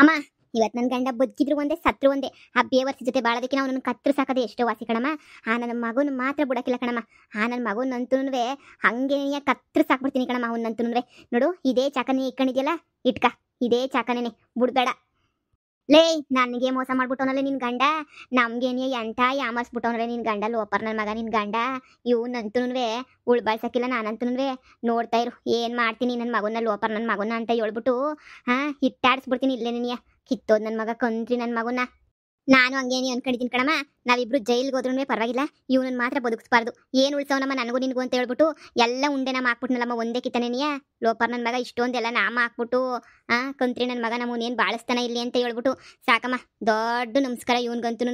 ಅಮ್ಮ ಇವತ್ತು ನನ್ನ ಗಂಡ ಬದುಕಿದ್ರು ಒಂದೇ ಸತ್ರು ಒಂದೇ ಆ ಬೇವರ್ಸಿ ಜೊತೆ ಬಾಳೋದಕ್ಕೆ ನಾವು ನನ್ನ ಕತ್ರ ಸಾಕದೆ ಎಷ್ಟೋ ವಾಸಿ ಕಣಮ್ಮ. ಆ ನನ್ನ ಮಗನ ಮಾತ್ರ ಬಿಡಕ್ಕಿಲ್ಲ ಕಣಮ್ಮ. ಆ ನನ್ನ ಮಗನಂತೂ ಹಂಗೆ ಕತ್ರ ಸಾಕ್ಬಿಡ್ತೀನಿ ಕಣಮ್ಮ. ಅವನಂತೂ ನೋಡು ಇದೇ ಚಾಕನೇ ಇಟ್ಕೊಂಡಿದ್ಯಲ್ಲ ಇಟ್ಕ, ಇದೇ ಚಾಕನೇ ಬಿಡ್ಬೇಡ. ಲೇ ನನಗೆ ಮೋಸ ಮಾಡ್ಬಿಟ್ಟವನಲ್ಲ ನಿನ್ ಗಂಡ, ನಮ್ಗೇನಿ ಎಂಟ ಯಾಮರ್ಸ್ಬಿಟ್ಟವನಲ್ಲ ನಿನ್ ಗಂಡ. ಲೋಪರ್ ನನ್ನ ಮಗ ನಿನ್ ಗಂಡ. ಇವನಂತೂ ಉಳ್ಬಾಳ್ಸಕ್ಕಿಲ್ಲ. ನಾನಂತೂ ನೋಡ್ತಾ ಇರು ಏನ್ ಮಾಡ್ತೀನಿ ನನ್ನ ಮಗನ, ಲೋಪರ್ ನನ್ನ ಮಗನ ಅಂತ ಹೇಳ್ಬಿಟ್ಟು ಹಿಟ್ಟಾಡಿಸ್ಬಿಡ್ತೀನಿ ಇಲ್ಲೇ ನೀನಿಯ. ಕಿತ್ತೋದ್ ನನ್ನ ಮಗ ಕಂತ್ರಿ ನನ್ನ ಮಗನ. ನಾನು ಹಂಗೇನಿ ಅನ್ಕೊಂಡಿದ್ದೀನಿ ಕಣಮ್ಮ. ನಾವಿಬ್ರು ಜೈಲ್ಗೆ ಹೋದ್ರೂ ಪರವಾಗಿಲ್ಲ, ಇವನನ್ನ ಮಾತ್ರ ಬದುಕಿಸ್ಬಾರ್ದು. ಏನು ಉಳ್ಸವನಮ್ಮ ನನಗೂ ನಿನಗೂ ಅಂತ ಹೇಳ್ಬಿಟ್ಟು ಎಲ್ಲ ಉಂಡೆ ನಮ್ಮ ಹಾಕ್ಬಿಟ್ನಲ್ಲಮ್ಮ ಒಂದೇ ಕಿತ್ತನೇನಿಯ. ಲೋಪರ್ ನನ್ನ ಮಗ ಇಷ್ಟೊಂದೆಲ್ಲ ನಾಮ ಹಾಕ್ಬಿಟ್ಟು ಕಂತ್ರಿ ನನ್ನ ಮಗ ನಮ್ಮನೇನು ಬಾಳಿಸ್ತಾನ ಇಲ್ಲಿ ಅಂತ ಹೇಳ್ಬಿಟ್ಟು ಸಾಕಮ್ಮ. ದೊಡ್ಡ ನಮಸ್ಕಾರ ಇವನ್ಗಂತೂ.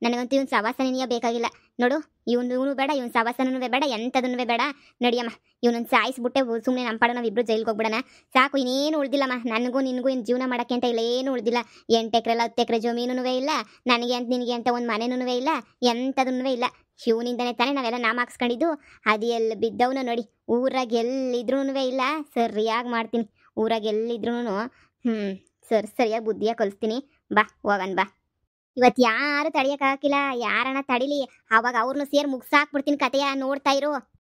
ನನಗಂತೂ ಇವ್ನ ಸವಾಸನೇನಿಯ ಬೇಕಾಗಿಲ್ಲ. ನೋಡು ಇವನು ಬೇಡ, ಇವನ್ ಸವಾಸನೂ ಬೇಡ, ಎಂಥದನ್ನೂ ಬೇಡ. ನಡಿಯಮ್ಮ ಇವನನ್ನು ಸಾಯಿಸ್ಬಿಟ್ಟೆ ಸುಮ್ಮನೆ ನಮ್ಮ ಪಾಡ ನಾವಿಬ್ರು ಜೈಲ್ಗೆ ಹೋಗ್ಬಿಡೋಣ. ಸಾಕು, ಇನ್ನೇನು ಉಳ್ದಿಲ್ಲಮ್ಮ ನನಗೂ ನಿನಗೂ ಇನ್ನು ಜೀವನ ಮಾಡೋಕ್ಕೆ ಅಂತ ಇಲ್ಲ, ಏನು ಉಳ್ದಿಲ್ಲ. 8 ಎಕರೆ 10 ಎಕರೆ ಜಮೀನೂ ಇಲ್ಲ, ನನಗೆ ಅಂತ ನಿನಗೆ ಅಂತ ಒಂದು ಮನೆನೂ ಇಲ್ಲ, ಎಂಥದನ್ನೂ ಇಲ್ಲ. ಶಿವನಿಂದನೇ ತಾನೇ ನಾವೆಲ್ಲ ನಾಮ ಹಾಕ್ಸ್ಕೊಂಡಿದ್ದು. ಅದು ಎಲ್ಲಿ ಬಿದ್ದವನು ನೋಡಿ. ಊರಾಗ ಎಲ್ಲಿದ್ರೂ ಇಲ್ಲ, ಸರಿಯಾಗಿ ಮಾಡ್ತೀನಿ. ಊರಾಗ ಎಲ್ಲಿದ್ರೂ ಸರಿಯಾಗಿ ಬುದ್ಧಿಯಾಗಿ ಕಲಿಸ್ತೀನಿ. ಬಾ ಹೋಗನ್ ಬಾ. ಇವತ್ತು ಯಾರು ತಡಿಯಕ್ಕಾಗಿಲ್ಲ, ಯಾರನ್ನ ತಡಿಲಿ ಅವಾಗ ಅವ್ರನ್ನೂ ಸೇರಿ ಮುಗ್ಸಾಕ್ಬಿಡ್ತೀನಿ ಕತೆಯ. ನೋಡ್ತಾ ಇರು.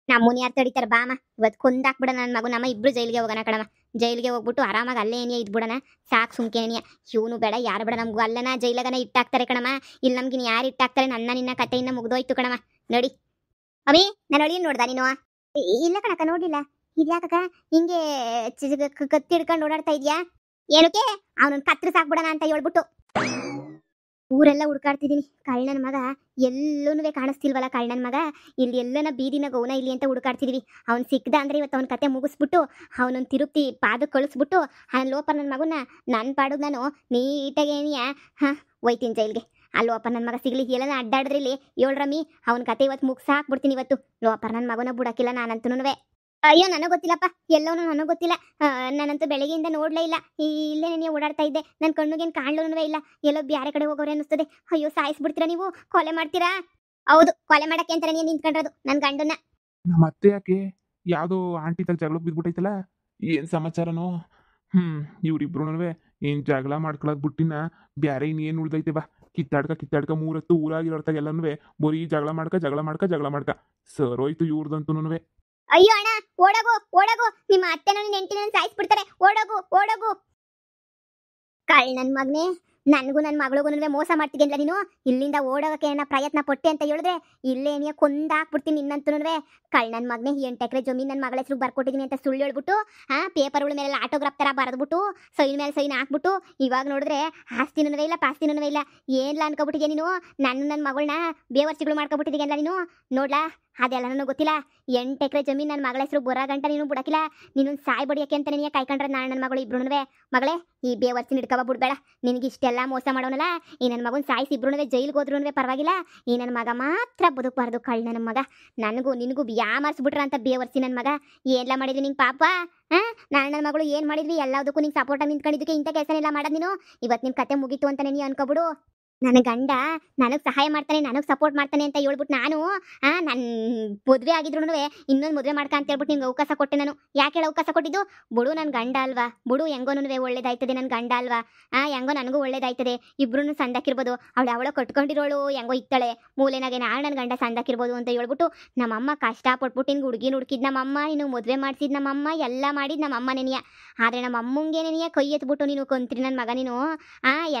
ನಮ್ಮನ್ನ ಯಾರು ತಡಿತಾರ ಬಾಮ. ಇವತ್ತು ಕೊಂದಾಕ್ಬಿಡ ನನ್ನ ಮಗು. ನಮ್ಮ ಇಬ್ರು ಜೈಲಿಗೆ ಹೋಗೋಣ ಕಣಮ್ಮ. ಜೈಲಿಗೆ ಹೋಗ್ಬಿಟ್ಟು ಆರಾಮಾಗಿ ಅಲ್ಲೇ ಏನಿಯ ಇದ್ಬಿಡೋಣ. ಸಾಕು ಸುಮ್ಕೇನಿಯ. ಇವನು ಬೇಡ ಯಾರು ಬೇಡ, ನಮ್ಗೂ ಅಲ್ಲನ ಜೈಲಗನ ಇಟ್ಟಾಕ್ತಾರೆ ಕಣಮ್ಮ. ಇಲ್ಲಿ ನಮ್ಗಿನ್ ಯಾರು ಇಟ್ಟಾಕ್ತಾರೆ? ನಿನ್ನ ಕತೆಯಿಂದ ಮುಗ್ದೋಯ್ತು ಕಣಮ್ಮ. ನೋಡಿ ಅವಿ, ನಾನು ಅಳಿಯನ್ ನೋಡ್ದ ನೀನು? ಇಲ್ಲ ಕಣಕ್ಕ, ನೋಡಿಲ್ಲ. ಇದ್ಯಾಕಕ್ಕ ಹಿಂಗೆ ಕತ್ತಿ ಹಿಡ್ಕೊಂಡು ಓಡಾಡ್ತಾ ಇದ್ಯಾ? ಏನಕ್ಕೆ? ಅವನನ್ನ ಕತ್ರ ಸಾಕ್ಬಿಡೋಣ ಅಂತ ಹೇಳ್ಬಿಟ್ಟು ಊರೆಲ್ಲ ಹುಡ್ಕಾಡ್ತಿದ್ದೀನಿ. ಕಳ್ಳನ ಮಗ ಎಲ್ಲೂನು ಕಾಣಿಸ್ತಿಲ್ವಲ್ಲ. ಕಳ್ಳನ ಮಗ ಇಲ್ಲಿ ಎಲ್ಲನ ಬೀದಿನ ಗೌನ ಇಲ್ಲಿ ಅಂತ ಹುಡ್ಕಾಡ್ತಿದೀವಿ. ಅವ್ನು ಸಿಕ್ದ ಅಂದ್ರೆ ಇವತ್ತು ಅವನ ಕತೆ ಮುಗಿಸ್ಬಿಟ್ಟು ಅವನೊಂದು ತಿರುಪ್ತಿ ಪಾದಕ್ಕೆ ಕಳಿಸ್ಬಿಟ್ಟು ಆ ಲೋಪ ನನ್ನ ಮಗನ ನನ್ನ ಪಾಡುಗೆ ನಾನು ನೀಟಾಗಿ ಏನಿಯ ಒಯ್ತೀನಿ ಜೈಲ್ಗೆ. ಆ ಲೋಪರ್ ನನ್ನ ಮಗ ಸಿಗ್ಲಿ ಎಲ್ಲನ ಅಡ್ಡಾಡಿದ್ರಿಲ್ಲಿ 7 ರಮ್ಮಿ ಅವನ ಕತೆ ಇವತ್ತು ಮುಗಿಸಾಕ್ಬಿಡ್ತೀನಿ. ಇವತ್ತು ಲೋಪರ್ ನನ್ನ ಮಗನ ಬಿಡಕ್ಕಿಲ್ಲ ನಾನಂತೂ. ಅಯ್ಯೋ ನನಗೆ ಗೊತ್ತಿಲ್ಲಪ್ಪ, ಎಲ್ಲವೂ ನನಗೆ ಗೊತ್ತಿಲ್ಲ. ನಾನಂತೂ ಬೆಳಗ್ಗೆಯಿಂದ ನೋಡಲೇ ಇಲ್ಲ. ಇಲ್ಲೇ ನೀನು ಓಡಾಡ್ತಾ ಇದ್ದೆ. ನನ್ನ ಕಣ್ಣುಗೇನು ಕಾಣ್ಲೂ ಇಲ್ಲ. ಎಲ್ಲೋ ಬ್ಯಾರೆ ಕಡೆ ಹೋಗೋರೆ ಅನ್ನಿಸ್ತದೆ. ಅಯ್ಯೋ ಸಾಯಿಸ್ಬಿಡ್ತೀರಾ ನೀವು? ಕೊಲೆ ಮಾಡ್ತೀರಾ? ಹೌದು, ಕೊಲೆ ಮಾಡಕ್ಕೆ ಅಂತಾನೆ ನೀನು ನಿಂತ್ಕೊಂಡಿರೋದು ನನ್ನ ಗಂಡನ್ನ. ನಮ್ಮ ಅತ್ತೆ ಯಾಕೆ ಯಾವುದೋ ಆಂಟಿ ತಗ ಜಗಳ ಬಿದ್ಬಿಟ್ಟೈತಲ್ಲ, ಏನು ಸಮಾಚಾರನೋ? ಇವ್ರಿಬ್ರು ಏನು ಜಗಳ ಮಾಡ್ಕೊಳ್ಳೋದು ಬಿಟ್ಟಿನ ಬ್ಯಾರೆ ಇನ್ನೇನು ಉಳ್ದೈತೆ ಬಾ. ಕಿತ್ತಾಡ್ಕ 3 ಹೊತ್ತು ಊರಾಗಿರೋರ್ತಾಗ ಎಲ್ಲನೂ ಬರೀ ಜಗಳ ಮಾಡ್ಕ ಸರೋಯ್ತು ಇವ್ರದಂತೂ. ಅಯ್ಯೋ ಅಣ್ಣ, ಓಡೋಗು. ನಿಮ್ಮ ಅತ್ತೆನ ನೆಂಟಿನ ಸಾಯಿಸ್ಬಿಡ್ತಾರೆ. ಓಡೋಗು. ಕಳ್ ನನ್ನ ಮಗನೇ, ನನಗೂ ನನ್ನ ಮಗಳಿಗೂ ಮೋಸ ಮಾಡ್ತಿದ್ದಿಲ್ಲ ನೀನು. ಇಲ್ಲಿಂದ ಓಡೋಗಕ್ಕೆ ಏನ ಪ್ರಯತ್ನ ಪಟ್ಟೆ ಅಂತ ಹೇಳಿದ್ರೆ ಇಲ್ಲೇ ನೀ ಕೊಂದಾಕ್ಬಿಡ್ತೀನಿ ನಿನ್ನಂತೂ. ಕಳ್ ನನ್ನ ಮಗನೇ 8 ಎಕರೆ ಜಮೀನು ನನ್ನ ಮಗಳ ಹೆಸರು ಬರ್ಕೊಟ್ಟಿದ್ದೀನಿ ಅಂತ ಸುಳ್ಳು ಹೇಳ್ಬಿಟ್ಟು ಪೇಪರ್ಗಳ ಮೇಲೆಲ್ಲ ಆಟೋಗ್ರಾಫ್ ಥರ ಬರೆದ್ಬಿಟ್ಟು ಸೈನ್ ಮೇಲೆ ಸೈನ್ ಹಾಕ್ಬಿಟ್ಟು ಇವಾಗ ನೋಡಿದ್ರೆ ಆಸ್ತಿನೂ ಇಲ್ಲ ಪಾಸ್ತಿನೂ ಇಲ್ಲ. ಏನ್ಲ ಅನ್ಕೊಬಿಟ್ಟಿದ್ಯಾ ನೀನು? ನನ್ನ ಮಗಳನ್ನ ಬೇವರ್ಸಿಗಳು ಮಾಡ್ಕೊಬಿಟ್ಟಿದ್ದೀಯಲ್ಲ ನೀನು. ನೋಡ್ಲಾ, ಅದೆಲ್ಲ ನನಗೆ ಗೊತ್ತಿಲ್ಲ. 8 ಎಕರೆ ಜಮೀನು ನನ್ನ ಮಗಳ ಹೆಸರು ಬರೋ ಗಂಟ ನೀನು ಬಿಡಕ್ಕಿಲ್ಲ. ನೀನು ಸಾಯ್ ಬಡಿಯೋಕ್ಕೆ ಅಂತ ನೀನು ಕಾಯ್ಕೊಂಡ್ರೆ ನಾನು ನನ್ನ ಮಗಳು ಇಬ್ರು ಮಗಳೇ ಈ ಬೇವರ್ಸಿನ ಹಿಡ್ಕೊಬ ಬಿಡ್ಬೇಡ. ನಿನಗೆ ಇಷ್ಟೆಲ್ಲ ಮೋಸ ಮಾಡೋನಲ್ಲ, ಈ ನನ್ನ ಮಗನ ಸಾಯಿಸಿ ಇಬ್ರು ಜೈಲಿಗೆ ಹೋದ್ರೂ ಪರವಾಗಿಲ್ಲ. ಈ ನನ್ನ ಮಗ ಮಾತ್ರ ಬದುಕಬಾರ್ದು. ಕಳ್ಳ ನನ್ನ ಮಗ. ನನಗೂ ನಿನಗೂ ಯಾಮಾರಿಸ್ಬಿಟ್ರ ಅಂತ ಬೇವರ್ಸಿ ನನ್ನ ಮಗ. ಏನೆಲ್ಲ ಮಾಡಿದ್ವಿ ನಿಂಗೆ ಪಾಪ? ನಾನು ನನ್ನ ಮಗಳು ಏನು ಮಾಡಿದ್ವಿ? ಎಲ್ಲದಕ್ಕೂ ನಿಂಗೆ ಸಪೋರ್ಟಾಗಿ ನಿಂತ್ಕೊಂಡಿದ್ದಕ್ಕೆ ಇಂಥ ಕೆಲಸನೆಲ್ಲ ಮಾಡೋದು ನೀನು. ಇವತ್ತು ನಿನ್ನ ಕತೆ ಮುಗೀತು ಅಂತ ನೀನು ಅನ್ಕೊಬಿಡು. ನನ್ನ ಗಂಡ ನನಗೆ ಸಹಾಯ ಮಾಡ್ತಾನೆ, ನನಗೆ ಸಪೋರ್ಟ್ ಮಾಡ್ತಾನೆ ಅಂತ ಹೇಳ್ಬಿಟ್ಟು ನಾನು ನನ್ನ ಮದುವೆ ಆಗಿದ್ರು ಇನ್ನೊಂದು ಮದುವೆ ಮಾಡ್ಕ ಅಂತ ಹೇಳ್ಬಿಟ್ಟು ನಿಮ್ಗೆ ಅವಕಾಶ ಕೊಟ್ಟೆ ನಾನು. ಯಾಕೆ ಹೇಳಿ ಅವಕಾಶ ಕೊಟ್ಟಿದ್ದು? ಬಿಡು ನನ್ನ ಗಂಡ ಅಲ್ವಾ, ಬಿಡು ಹೆಂಗೋನು ಒಳ್ಳೇದಾಯ್ತದೆ ನನ್ನ ಗಂಡ ಅಲ್ವಾ. ಹೆಂಗೋ ನನಗೂ ಒಳ್ಳೇದಾಯ್ತದೆ. ಇಬ್ರು ಸಂದಾಕಿರ್ಬೋದು. ಅವಳು ಕಟ್ಕೊಂಡಿರೋಳು ಹೆಂಗೋ ಇತ್ತಾಳೆ ಮೂಲೆನಾಗೆ, ನಾನು ನನ್ನ ಗಂಡ ಸಂದಾಕಿರ್ಬೋದು ಅಂತ ಹೇಳ್ಬಿಟ್ಟು ನಮ್ಮಮ್ಮ ಕಷ್ಟಪಟ್ಬಿಟ್ಟು ನಿನ್ಗೆ ಹುಡುಗಿನ ಹುಡುಕಿದ್ ನಮ್ಮಮ್ಮ, ನೀನು ಮದುವೆ ಮಾಡಿಸಿದ್ ನಮ್ಮಮ್ಮ, ಎಲ್ಲ ಮಾಡಿದ್ ನಮ್ಮಮ್ಮ ನೆನೆಯ. ಆದರೆ ನಮ್ಮ ಅಮ್ಮಂಗೆ ನೆನೆಯ ಕೈ ಎತ್ಬಿಟ್ಟು ನೀನು ಕೊಂತ್ರಿ ನನ್ನ ಮಗ ನೀನು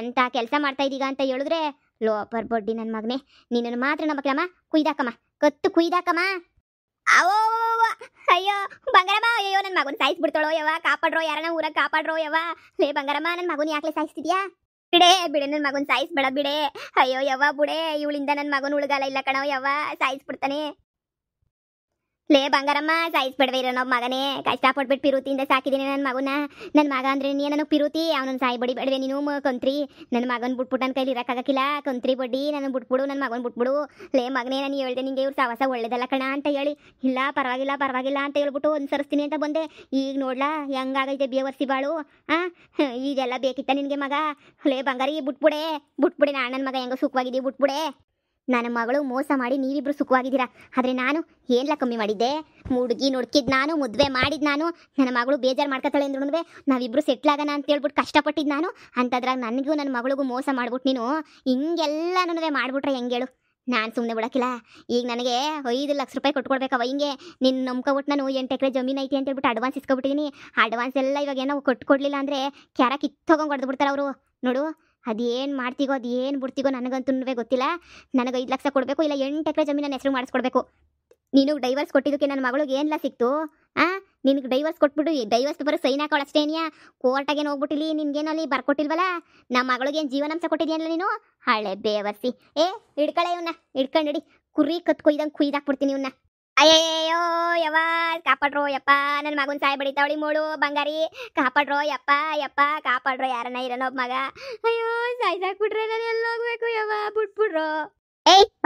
ಎಂಥ ಕೆಲಸ ಮಾಡ್ತಾ ಇದ್ದೀಗ ಅಂತ ಹೇಳಿದ್ರೆ ಲೋಪರ್ ಬಡ್ಡಿ ನನ್ನ ಮಗನೇ. ನಿನ್ನನ್ನು ಮಾತ್ರ ನಂಬಕ್ಲಮ್ಮ. ಕುಯ್ದಾಕಮ್ಮ, ಕತ್ತು ಕುಯ್ದಾಕಮ್ಮ. ಅವೋ ಅಯ್ಯೋ ಬಂಗಾರಮ್ಮ, ಅಯ್ಯೋ ನನ್ನ ಮಗನ ಸಾಯಿಸ್ಬಿಡ್ತಾಳೋ ಯವ್ವ, ಕಾಪಾಡ್ರೋ ಯಾರನ್ನ ಊರಾಗ ಕಾಪಾಡ್ರೋ ಯವ್ವ. ಲೇ ಬಂಗಾರಮ್ಮ, ನನ್ನ ಮಗನ ಯಾಕೆ ಸಾಯಿಸ್ತಿದ್ಯಾ? ಬಿಡೆ ನನ್ನ ಮಗನ ಸಾಯಿಸ್ಬೇಡ ಬಿಡೆ. ಅಯ್ಯೋ ಯವ್ವ ಬುಡೆ, ಇವಳಿಂದ ನನ್ನ ಮಗನ ಉಳ್ಗಾಲ ಇಲ್ಲ ಕಣೋ ಯವ್ವ, ಸಾಯಿಸ್ಬಿಡ್ತಾನೆ. ಲೇ ಬಂಗಾರಮ್ಮ, ಸಾಯಿಸ್ಬಿಡ್ವೆ ಇರೋ ನಮ್ಮ ಮಗನೇ. ಕಷ್ಟಪಟ್ಬಿಟ್ಟು ಪಿರುತಿಯಿಂದ ಸಾಕಿದ್ದೀನಿ ನನ್ನ ಮಗನ. ನನ್ನ ಮಗ ಅಂದ್ರೆ ನೀ ನನಗೆ ಪಿರುತಿ, ಅವನನ್ನು ಸಾಯಿ ಬಡಿ ಬೇಡವೆ ನೀನು ಕಂತ್ರಿ. ನನ್ನ ಮಗನ ಬಿಟ್ಬಿಟ್ಟು ನನ್ನ ಕೈಲಿ ಇರೋಕ್ಕಾಗಕ್ಕಿಲ್ಲ. ಕಂತ್ರಿ ಬಡ್ಡಿ ನನ್ನ ಬಿಟ್ಬಿಡು, ನನ್ನ ಮಗನ ಬಿಟ್ಬಿಡು. ಲೇ ಮಗನೇ, ನಾನು ಹೇಳ್ದೆ ನಿಂಗೆ ಇವ್ರು ಸವಾಸ ಒಳ್ಳೇದಲ್ಲ ಕಣ ಅಂತ ಹೇಳಿ. ಇಲ್ಲ ಪರವಾಗಿಲ್ಲ ಅಂತ ಹೇಳ್ಬಿಟ್ಟು ಅನುಸರಿಸ್ತೀನಿ ಅಂತ ಬಂದೆ. ಈಗ ನೋಡ್ಲಾ ಹೆಂಗಾಗೈತೆ ಬೇವರ್ಸಿ ಬಾಳು. ಇದೆಲ್ಲ ಬೇಕಿತ್ತ ನಿನಗೆ ಮಗ? ಲೇ ಬಂಗಾರಿ ಬಿಟ್ಬಿಡೆ. ನಾನು ನನ್ನ ಮಗ ಹೆಂಗೋ ಸುಖವಾಗಿದ್ದೀವಿ, ಬಿಟ್ಬಿಡೆ. ನನ್ನ ಮಗಳು ಮೋಸ ಮಾಡಿ ನೀವಿಬ್ರು ಸುಖವಾಗಿದ್ದೀರಾ. ಆದರೆ ನಾನು ಏನ್ಲ ಕಮ್ಮಿ ಮಾಡಿದ್ದೆ? ಹುಡುಗಿ ನೋಡ್ಕಿದ್ ನಾನು, ಮದುವೆ ಮಾಡಿದ್ ನಾನು, ನನ್ನ ಮಗಳು ಬೇಜಾರು ಮಾಡ್ಕೊತಾಳೆ ಅಂದ್ರೂ ನಾವಿಬ್ರು ಸೆಟ್ಲ್ ಆಗೋಣ ಅಂತ ಹೇಳ್ಬಿಟ್ಟು ಕಷ್ಟಪಟ್ಟಿದ್ದು ನಾನು. ಅಂಥದ್ರಾಗ ನನಗೂ ನನ್ನ ಮಗಳಿಗೂ ಮೋಸ ಮಾಡ್ಬಿಟ್ಟು ನೀನು ಹಿಂಗೆಲ್ಲನೂ ಮಾಡ್ಬಿಟ್ರೆ ಹೆಂಗೇಳು? ನಾನು ಸುಮ್ಮನೆ ಬಿಡೋಕ್ಕಿಲ್ಲ. ಈಗ ನನಗೆ 5 ಲಕ್ಷ ರೂಪಾಯಿ ಕೊಟ್ಕೊಡ್ಬೇಕವ. ಹಿಂಗೆ ನಿನ್ನ ನಂಬ್ಕೊಬಿಟ್ಟು ನಾನು 8 ಎಕರೆ ಜಮೀನು ಐತಿ ಅಂತ ಹೇಳ್ಬಿಟ್ಟು ಅಡ್ವಾನ್ಸ್ ಇಸ್ಕೊಬಿಟ್ಟಿದ್ದೀನಿ. ಅಡ್ವಾನ್ಸ್ ಎಲ್ಲ ಇವಾಗ ಏನೋ ಕೊಟ್ಕೊಡ್ಲಿಲ್ಲ ಅಂದರೆ ಕ್ಯಾರ ಕಿತ್ತೋಗಂಗೆ ಹೊಡೆದು ಬಿಡ್ತಾರೆ ಅವರು. ನೋಡು, ಅದೇನು ಮಾಡ್ತೀಗೋ ಅದೇನು ಬಿಡ್ತೀಗೋ ನನಗಂತೂ ಗೊತ್ತಿಲ್ಲ. ನನಗೆ 5 ಲಕ್ಷ ಕೊಡಬೇಕು, ಇಲ್ಲ 8 ಎಕರೆ ಜಮೀನನ್ನು ಹೆಸರು ಮಾಡಿಸ್ಕೊಡ್ಬೇಕು. ನೀನು ಡೈವರ್ಸ್ ಕೊಟ್ಟಿದ್ದಕ್ಕೆ ನನ್ನ ಮಗಳಿಗೆ ಏನೆಲ್ಲ ಸಿಕ್ತು? ನಿನಗೆ ಡೈವರ್ಸ್ ಕೊಟ್ಬಿಟ್ಟು ಡೈವರ್ಸ್ ಪೇಪರ್ ಸೈನ್ ಹಾಕೋಳು ಅಷ್ಟೇನಿಯಾ? ಕೋರ್ಟಾಗೇನು ಹೋಗ್ಬಿಟ್ಟಿಲಿ? ನಿನ್ಗೇನೋ ಅಲ್ಲಿ ಬರ್ಕೊಟ್ಟಿಲ್ವಲ್ಲ? ನಮ್ಮ ಮಗಳಿಗೆ ಏನು ಜೀವನಾಂಶ ಕೊಟ್ಟಿದ್ಯಲ್ಲ ನೀನು? ಹಳೆ ಬೇವರ್ಸಿ. ಹಿಡ್ಕಳೆ ಇವನ್ನ, ಹಿಡ್ಕೊಂಡಿ ಕುರಿ ಕತ್ ಕುಯ್ದಾಕ್ಬಿಡ್ತೀನಿ ಇವನ್ನ. ಅಯ್ಯಯ್ಯೋ ಯವ್ವ, ಕಾಪಾಡ್ರೋ ಯಪ್ಪ, ನನ್ನ ಮಗನ ಸಾಯ ಬಡಿತಾವಳಿ ಮೂಳು ಬಂಗಾರಿ. ಕಾಪಾಡ್ರೋ ಯಪ್ಪ ಯಪ್ಪ, ಕಾಪಾಡ್ರೋ, ಯಾರನ್ನ ಇರೋನೋ ಒಬ್ಬ ಮಗ. ಅಯ್ಯೋ ಸಾಯ್ಸಾಕ್ಬಿಟ್ರೆ ನಾನು ಎಲ್ಲ ಹೋಗ್ಬೇಕು ಯವ್ವ, ಬಿಟ್ಬಿಡ್ರೋ.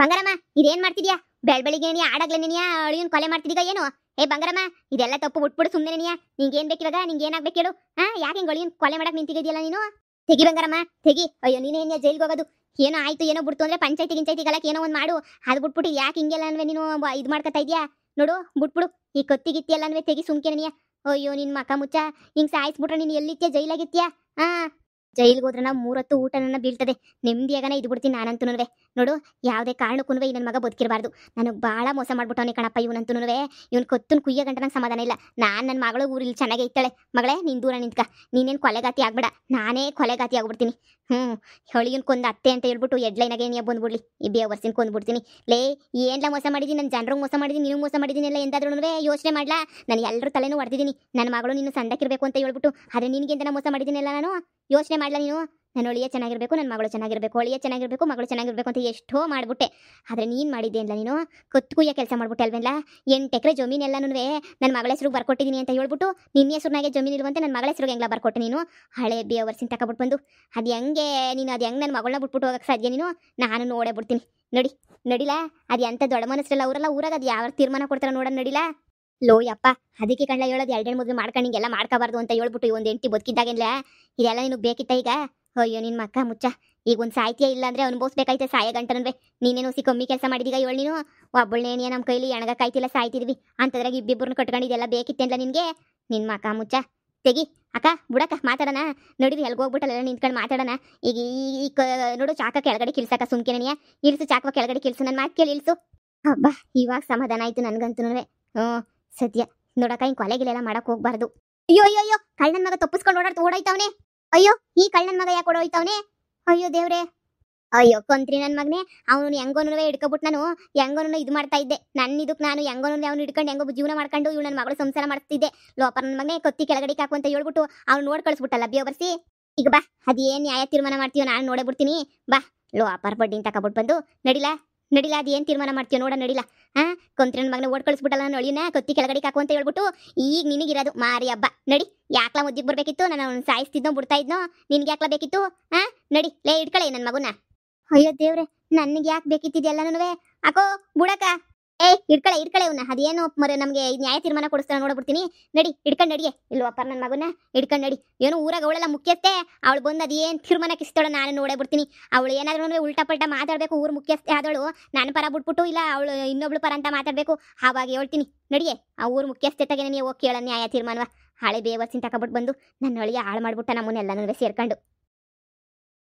ಬಂಗಾರಮ್ಮ, ಇದೇನ್ ಮಾಡ್ತಿದ್ಯಾ? ಬೆಳಿಗ್ಗೆ ನೀ ಆಡಾಗ್ಲೇ ನೀನಿಯಾ ಅಳಿಯನ್ ಕೊಲೆ ಮಾಡ್ತಿದ್ದೀಗ ಏನು? ಬಂಗಾರಮ್ಮ, ಇದೆಲ್ಲ ತಪ್ಪು, ಬಿಟ್ಬಿಡು ಸುಮ್ಮನೆ ನೀನಿಯಾ. ನಿಂಗೇನ್ ಬೇಕಿವಾಗ? ನಿಂಗೇನ್ ಆಗ್ಬೇಕು ಹೇಳು? ಯಾಕೆ ಹಿಂಗೆ ಅಳಿಯನ್ ಕೊಲೆ ಮಾಡಕ್ ನಿಂತಿದ್ಯಲ್ಲ ನೀನು? ತೆಗಿ ಬಂಗಾರಮ್ಮ ತೆಗಿ. ಅಯ್ಯೋ ನೀನೇನ್ಯಾ ಜೈಲ್ಗೆ ಹೋಗೋದು? ಏನೋ ಆಯ್ತು ಏನೋ ಬಿಡ್ತು ಅಂದ್ರೆ ಪಂಚಾಯತಿ ಗಿಂಚಾಯ್ತಿಗಲಕ್ಕೆ ಏನೋ ಒಂದು ಮಾಡು. ಅದು ಬಿಟ್ಬಿಟ್ಟು ಯಾಕೆ ಹಿಂಗೆಲ್ಲ ಅನ್ವೆ ನೀನು ಇದು ಮಾಡ್ಕೊತಾ ಇದೆಯಾ? ನೋಡು ಬಿಟ್ಬಿಡು ಈ ಕತ್ತಿಗಿತ್ತಿ ಎಲ್ಲ ಅನ್ವೆ, ತೆಗಿ ಸುಮ್ಕೆ ನೀನಿಯಾ. ಅಯ್ಯೋ ನಿನ್ ಮಕ್ಕ ಮುಚ್ಚ, ಹಿಂಗೆ ಸಾಯಿಸ್ಬಿಟ್ರೆ ನೀನು ಎಲ್ಲಿತ್ಯಾ? ಜೈಲಾಗಿತ್ಯಾ? ಜೈಲ್ಗೆ ಹೋದ್ರೆ ನಾವು 3 ಹೊತ್ತು ಊಟ ನನ್ನ ಬೀಳ್ತದೆ. ನೆಮ್ಮದಿಯಾಗನ ಇದು ಬಿಡ್ತೀನಿ ನಾನಂತೂ. ನೋಡು, ಯಾವುದೇ ಕಾರಣಕ್ಕೂ ಈ ನನ್ನ ಮಗ ಬದುಕಿರಬಾರ್ದು. ನನಗೆ ಭಾಳ ಮೋಸ ಮಾಡ್ಬಿಟ್ಟವನೇ ಕಣಪ್ಪ ಇವನಂತೂ. ಇವನು ಕೊತ್ತನ್ ಕುಯ್ಯ ಗಂಟ ನಂಗೆ ಸಮಾಧಾನ ಇಲ್ಲ. ನಾನು ನನ್ನ ಮಗಳು ಊರಲ್ಲಿ ಚೆನ್ನಾಗೇ ಇರ್ತಾಳೆ. ಮಗಳೇ ನೀನು ದೂರ ನಿಂತ್ಕ, ನೀನೇನು ಕೊಲೆಗಾತಿ ಆಗ್ಬೇಡ, ನಾನೇ ಕೊಲೆಗಾತಿ ಆಗ್ಬಿಡ್ತೀನಿ. ಹೊಳಿಯನ್ ಕೊಂದು ಅತ್ತೆ ಅಂತ ಹೇಳ್ಬಿಟ್ಟು ಹೆಡ್ಲೈನಾಗೆ ನೀ ಬಂದ್ಬಿಡ್ಲಿ, ಈ ಬೇವರ್ಸಿನ ಕೊಂದ್ಬಿಡ್ತೀನಿ. ಲೇ ಏನ್ಲ ಮೋಸ ಮಾಡಿದ್ದೀನಿ? ನನ್ನ ಜನರಿಗೆ ಮೋಸ ಮಾಡಿದ್ದೀನಿ, ನೀವು ಮೋಸ ಮಾಡಿದ್ದೀನಿ ಎಲ್ಲ ಎಂದಾದ್ರೂ ಯೋಚನೆ ಮಾಡ್ಲಾ? ನಾನು ಎಲ್ಲರೂ ತಲೆನೂ ಹೊಡೆದಿದ್ದೀನಿ. ನನ್ನ ಮಗಳು ನೀನು ಸಣ್ಣಕ್ಕಿರ್ಬೇಕು ಅಂತ ಹೇಳ್ಬಿಟ್ಟು, ಆದರೆ ನಿನಗೆ ಅಂತ ಮೋಸ ಮಾಡಿದ್ದೀನಿಲ್ಲ ನಾನು. ಯೋಚನೆ ಮಾಡ್ಲಾ ನೀನು? ನನ್ನ ಒಳಿಯ ಚೆನ್ನಾಗಿರ್ಬೇಕು, ನನ್ನ ಮಗಳು ಚೆನ್ನಾಗಿರ್ಬೇಕು, ಒಳಿಯ ಚೆನ್ನಾಗಿರ್ಬೇಕು, ಮಗಳು ಚೆನ್ನಾಗಿರ್ಬೇಕು ಅಂತ ಎಷ್ಟೋ ಮಾಡ್ಬಿಟ್ಟೆ. ಆದರೆ ನೀನು ಮಾಡಿದ್ದೆ ಅಲ್ಲ, ನೀನು ಕೊತ್ತುಕುಯ್ಯ ಕೆಲಸ ಮಾಡ್ಬಿಟ್ಟೆ ಅಲ್ವೇಲ್ಲ? 8 ಎಕರೆ ಜಮೀನೆಲ್ಲನೂ ನನ್ನ ಮಗಳ ಹೆಸ್ರಿಗೆ ಬರ್ಕೊಟ್ಟಿದ್ದೀನಿ ಅಂತ ಹೇಳ್ಬಿಟ್ಟು, ನಿನ್ನ ಹೆಸ್ರಿನಾಗೆ ಜಮೀನು ಇರುವಂತೆ ನನ್ನ ಮಗಳ ಹೆಸ್ರಿಗೆ ಹೆಂಗ್ಲ ಬರ್ಕೊಟ್ಟೆ ನೀನು? ಹಳೆ ಬೇವರ್ಸಿನ ತಗೊಬಿಟ್ಟು ಬಂದು ಅದು ಹೆಂಗೆ ನೀನು? ಅದು ಹೆಂಗೆ ನನ್ನ ಮಗಳನ್ನ ಬಿಟ್ಬಿಟ್ಟು ಹೋಗಕ್ಕೆ ಸಾಧ್ಯ ನೀನು? ನಾನು ನೋಡೇ ಬಿಡ್ತೀನಿ. ನಡಿಲಾ? ಅದು ಎಂಥ ದೊಡ್ಡ ಮನಸ್ಸಲ್ಲ ಅವರೆಲ್ಲ ಊರಾಗ. ಅದು ಯಾವ ತೀರ್ಮಾನ ಕೊಡ್ತಾರೆ ನೋಡೋಣ, ನಡಿಲಾ? ಲೋ ಯಪ್ಪ, ಅದಕ್ಕೆ ಕಣ್ಣ ಹೇಳೋದು 2 ಮದುವೆ ಮಾಡ್ಕೊಂಡು ಹಿಂಗೆಲ್ಲ ಮಾಡ್ಕೋಬಾರ್ದು ಅಂತ ಹೇಳ್ಬಿಟ್ಟು ಒಂದು ಹೆಂಡತಿ ಬದುಕಿದ್ದಾಗೆಲ್ಲ ಇದೆಲ್ಲ ನಿನಗೆ ಬೇಕಿತ್ತ ಈಗ? ಅಯ್ಯೋ ನಿನ್ನ ಮಕ್ಕ ಮುಚ್ಚ, ಈಗ ಒಂದು ಸಾಹಿತ್ಯ ಇಲ್ಲ ಅಂದರೆ ಅನುಭವಿಸ್ಬೇಕಾಯ್ತೆ ಸಾಯ ಗಂಟನವೇ. ನೀನೇನು ಕಮ್ಮಿ ಕೆಲಸ ಮಾಡಿದೀಗ ಹೇಳಿ ನೀನು? ಒಬ್ಬಳನೇನಿಯ ನಮ್ಮ ಕೈಲಿ ಎಣಗಕ್ಕಾಯ್ತಿಲ್ಲ, ಸಾಯ್ತಿದ್ವಿ ಅಂತದ್ರಾಗ ಇಬ್ಬಿಬ್ಬರನ್ನ ಕಟ್ಕೊಂಡಿದ್ದೆಲ್ಲ ಬೇಕಿತ್ತೇನಲ್ಲ ನಿನಗೆ? ನಿನ್ನ ಮಕ್ಕ ಮುಚ್ಚ ತೆಗಿ. ಅಕ್ಕ ಬುಡಕ್ಕ ಮಾತಾಡೋಣ, ನಡಿರಿ ಎಲ್ಗೆ ಹೋಗ್ಬಿಟ್ಟಲ್ಲ ನಿಂತ್ಕೊಂಡು ಮಾತಾಡೋಣ. ಈಗ ನೋಡು, ಚಾಕ ಕೆಳಗಡೆ ಕಿಲ್ಸಕ್ಕ ಸುಮ್ಕೆನೆಯ ಇಳಿಸು, ಚಾಕವ ಕೆಳಗಡೆ ಕಿಲ್ಸು, ನನ್ನ ಮಾತು ಕೇಳಿ ಇಳಿಸು. ಹಬ್ಬ, ಇವಾಗ ಸಮಾಧಾನ ಆಯ್ತು ನನಗಂತೂ. ಸದ್ಯ ನೋಡಕ್ಕ, ಹಿಂಗೆ ಕೊಲೆಗಿಲೆಲ್ಲ ಮಾಡಕ್ ಹೋಗ್ಬಾರ್ದು. ಅಯ್ಯೋ ಕಳ್ಳನ ಮಗ ತಪ್ಪಿಸ್ಕೊಂಡು ಓಡೋಯ್ತವನೆ. ಅಯ್ಯೋ ಈ ಕಳ್ಳನ ಮಗ ಯಾಕೆ ಓಡೋಯ್ತವನೆ? ಅಯ್ಯೋ ದೇವ್ರೆ, ಅಯ್ಯೋ ಕೊಂತ್ರಿ ನನ್ನ ಮಗನೇ. ಅವನು ಹೆಂಗೋನು ಹಿಡ್ಕೊಬಿಟ್ಟು ನಾನು ಹೆಂಗೋನು ಇದು ಮಾಡ್ತಾ ಇದ್ದೆ. ನನ್ನ ಇದಕ್ಕೆ ನಾನು ಹೆಂಗೋನು ಅವ್ನು ಹಿಡ್ಕೊಂಡು ಹೆಂಗೋ ಜೀವನ ಮಾಡ್ಕೊಂಡು ಇವ್ಳು ನನ್ನ ಮಗಳು ಸಂಸಾರ ಮಾಡ್ತಿದ್ದೆ. ಲೋಪ ನನ್ನ ಮಗನೇ ಕೊತ್ತಿ ಕೆಳಗಡೆ ಹಾಕು ಅಂತ ಹೇಳ್ಬಿಟ್ಟು ಅವ್ನು ನೋಡಿ ಕಳಿಸ್ಬಿಟ್ಟಲ್ಲ ಬೇವರ್ಸಿ. ಈಗ ಬಾ, ಅದೇನು ನ್ಯಾಯ ತೀರ್ಮಾನ ಮಾಡ್ತೀಯೋ ನಾನು ನೋಡೇ ಬಿಡ್ತೀನಿ. ಬಾ, ಲೋಪರ್ ಬಡ್ಡಿನ ತಗೊಬಿಟ್ಟು ಬಂದು ನಡಿಲಾ ಅದು ಏನು ತೀರ್ಮಾನ ಮಾಡ್ತೀಯೋ ನೋಡ, ನಡಿಲಾ? ಕೊಂತ್ರಿ ನನ್ನ ಮಗನ ಓಡ್ ಕಳಿಸ್ಬಿಟ್ಟಲ್ಲ ನಾನು ಅಳಿನ ಕೊತ್ತಿ ಕೆಳಗಡೆ ಹಾಕು ಅಂತ ಹೇಳ್ಬಿಟ್ಟು. ಈಗ ನಿನಗಿರೋದು ಮಾರಿ ಹಬ್ಬ. ನಡಿ, ಯಾಕ್ಲ ಮುದ್ದಿಗೆ ಬರ್ಬೇಕಿತ್ತು? ನಾನು ಅವ್ನು ಸಾಯಿಸ್ತಿದ್ನೋ ಬಿಡ್ತಾ ಇದ್ನೋ? ನಿನ್ಗೆ ಯಾಕ್ಲ ಬೇಕಿತ್ತು? ನಡಿ ಲೇ, ಇಟ್ಕಳೆ ನನ್ನ ಮಗುನ. ಅಯ್ಯೋ ದೇವ್ರೆ, ನನಗೆ ಯಾಕೆ ಬೇಕಿತ್ತಿದೆಲ್ಲನೂ? ಅಕೋ ಬುಡಕ, ಇಟ್ಕಳೆ ಇವನ್ನ. ಅದೇನು ನಮಗೆ ನ್ಯಾಯ ತೀರ್ಮಾನ ಕೊಡಿಸ್ತಾನೆ ನೋಡ್ಬಿಡ್ತೀನಿ. ನಡಿ, ಹಿಡ್ಕೊಂಡು ನಡಿಯೇ. ಇಲ್ವ ಅಪ್ಪ ನನ್ನ ಮಗುನ ಹಿಡ್ಕೊಂಡು ನಡಿ. ಏನು ಊರಾಗ ಅವಳೆಲ್ಲ ಮುಖ್ಯಸ್ಥೆ, ಅವಳು ಬಂದು ಅದೇನು ತೀರ್ಮಾನಕ್ಕೆ ಇಸ್ತಾಳೋ ನಾನು ನೋಡೇ ಬಿಡ್ತೀನಿ. ಅವಳು ಏನಾದ್ರೂ ಉಲ್ಟಾ ಪಲ್ಟಾ ಮಾತಾಡಬೇಕು, ಊರು ಮುಖ್ಯಸ್ಥೆ ಆದವಳು ನಾನು ಪರ ಬಿಟ್ಬಿಟ್ಟು, ಇಲ್ಲ ಅವಳು ಇನ್ನೊಬ್ಳು ಪರ ಅಂತ ಮಾತಾಡಬೇಕು. ಆವಾಗ ಹೇಳ್ತೀನಿ ನಡಿಯೇ. ಆ ಊರು ಮುಖ್ಯಸ್ಥೆ ತಗೆ ನೀವು ಹೋಗಿ ಕೇಳೋ ನ್ಯಾಯ ತೀರ್ಮಾನವ. ಹಳೆ ಬೇವರ್ಸಿನ ತಗೊಬಿಟ್ಟು ಬಂದು ನನ್ನ ಅಳಿಯ ಹಾಳು ಮಾಡ್ಬಿಟ್ಟ ನಮ್ಮನ್ನೆಲ್ಲನೂ ಸೇರ್ಕೊಂಡು.